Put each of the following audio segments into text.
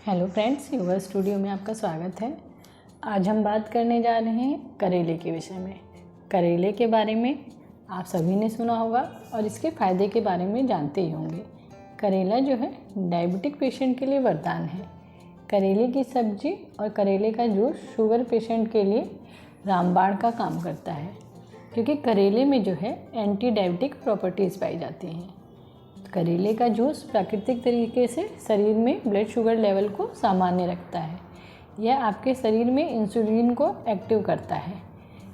Hello friends, युवा studio में आपका स्वागत है। आज हम बात करने जा रहे हैं करेले के विषय में। करेले के बारे में आप सभी ने सुना होगा और इसके फ़ायदे के बारे में जानते ही होंगे। करेला जो है डायबिटिक पेशेंट के लिए वरदान है। करेले की सब्जी और करेले का जूस शुगर पेशेंट के लिए रामबाण का काम करता है, क्योंकि करेले में जो है एंटी डायबिटिक प्रॉपर्टीज़ पाई जाती हैं। करेले का जूस प्राकृतिक तरीके से शरीर में ब्लड शुगर लेवल को सामान्य रखता है। यह आपके शरीर में इंसुलिन को एक्टिव करता है।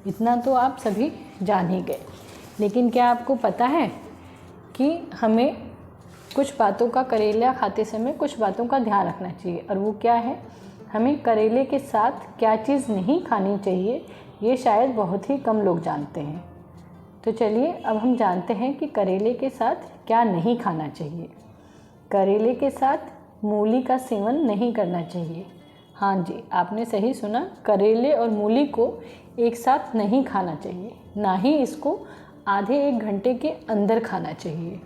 इतना तो आप सभी जान ही गए, लेकिन क्या आपको पता है कि हमें कुछ बातों का करेला खाते समय कुछ बातों का ध्यान रखना चाहिए, और वो क्या है? हमें करेले के साथ क्या चीज़ नहीं खानी चाहिए, ये शायद बहुत ही कम लोग जानते हैं। तो चलिए अब हम जानते हैं कि करेले के साथ क्या नहीं खाना चाहिए। करेले के साथ मूली का सेवन नहीं करना चाहिए। हाँ जी, आपने सही सुना, करेले और मूली को एक साथ नहीं खाना चाहिए, ना ही इसको आधे एक घंटे के अंदर खाना चाहिए।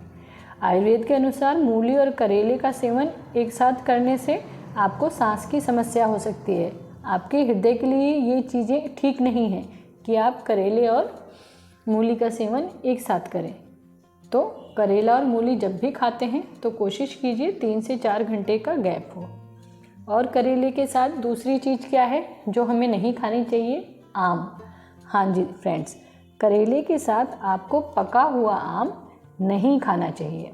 आयुर्वेद के अनुसार मूली और करेले का सेवन एक साथ करने से आपको सांस की समस्या हो सकती है। आपके हृदय के लिए ये चीज़ें ठीक नहीं हैं कि आप करेले और मूली का सेवन एक साथ करें। तो करेला और मूली जब भी खाते हैं तो कोशिश कीजिए 3 से 4 घंटे का गैप हो। और करेले के साथ दूसरी चीज़ क्या है जो हमें नहीं खानी चाहिए? आम। हाँ जी फ्रेंड्स, करेले के साथ आपको पका हुआ आम नहीं खाना चाहिए।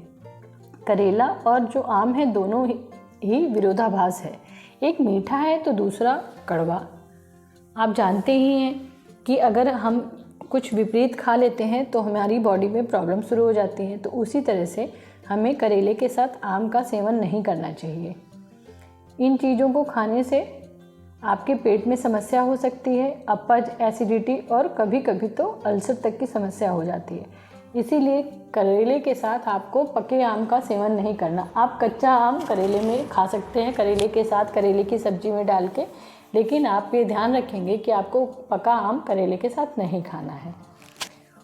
करेला और जो आम है दोनों ही विरोधाभास है। एक मीठा है तो दूसरा कड़वा। आप जानते ही हैं कि अगर हम कुछ विपरीत खा लेते हैं तो हमारी बॉडी में प्रॉब्लम शुरू हो जाती हैं। तो उसी तरह से हमें करेले के साथ आम का सेवन नहीं करना चाहिए। इन चीज़ों को खाने से आपके पेट में समस्या हो सकती है, अपच, एसिडिटी और कभी कभी तो अल्सर तक की समस्या हो जाती है। इसीलिए करेले के साथ आपको पके आम का सेवन नहीं करना। आप कच्चा आम करेले में खा सकते हैं, करेले के साथ करेले की सब्जी में डाल के, लेकिन आप ये ध्यान रखेंगे कि आपको पका आम करेले के साथ नहीं खाना है।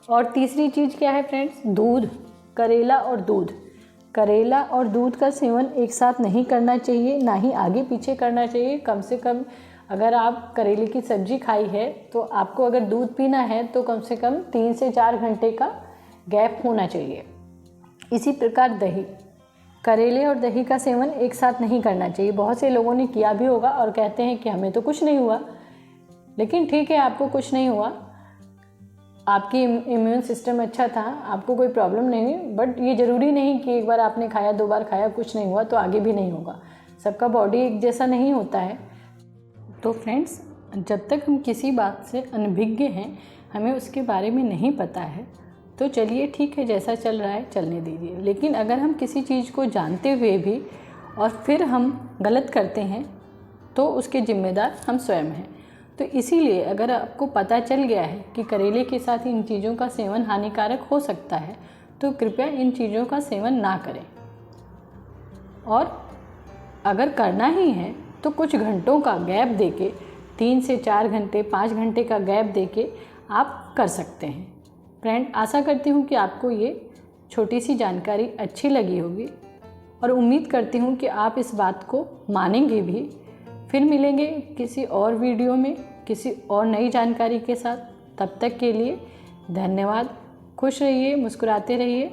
और तीसरी चीज़ क्या है फ्रेंड्स? दूध। करेला और दूध। करेला और दूध का सेवन एक साथ नहीं करना चाहिए, ना ही आगे पीछे करना चाहिए। कम से कम अगर आप करेले की सब्जी खाई है तो आपको अगर दूध पीना है तो कम से कम 3 से 4 घंटे का गैप होना चाहिए। इसी प्रकार दही। करेले और दही का सेवन एक साथ नहीं करना चाहिए। बहुत से लोगों ने किया भी होगा और कहते हैं कि हमें तो कुछ नहीं हुआ। लेकिन ठीक है, आपको कुछ नहीं हुआ, आपकी इम्यून सिस्टम अच्छा था, आपको कोई प्रॉब्लम नहीं हुई। बट ये ज़रूरी नहीं कि एक बार आपने खाया, 2 बार खाया, कुछ नहीं हुआ तो आगे भी नहीं होगा। सबका बॉडी एक जैसा नहीं होता है। तो फ्रेंड्स, जब तक हम किसी बात से अनभिज्ञ हैं, हमें उसके बारे में नहीं पता है, तो चलिए ठीक है, जैसा चल रहा है चलने दीजिए। लेकिन अगर हम किसी चीज़ को जानते हुए भी और फिर हम गलत करते हैं तो उसके जिम्मेदार हम स्वयं हैं। तो इसीलिए अगर आपको पता चल गया है कि करेले के साथ इन चीज़ों का सेवन हानिकारक हो सकता है तो कृपया इन चीज़ों का सेवन ना करें। और अगर करना ही है तो कुछ घंटों का गैप देके, 3 से 4 घंटे, 5 घंटे का गैप देके आप कर सकते हैं। फ्रेंड, आशा करती हूँ कि आपको ये छोटी सी जानकारी अच्छी लगी होगी और उम्मीद करती हूँ कि आप इस बात को मानेंगे भी। फिर मिलेंगे किसी और वीडियो में किसी और नई जानकारी के साथ। तब तक के लिए धन्यवाद। खुश रहिए, मुस्कुराते रहिए।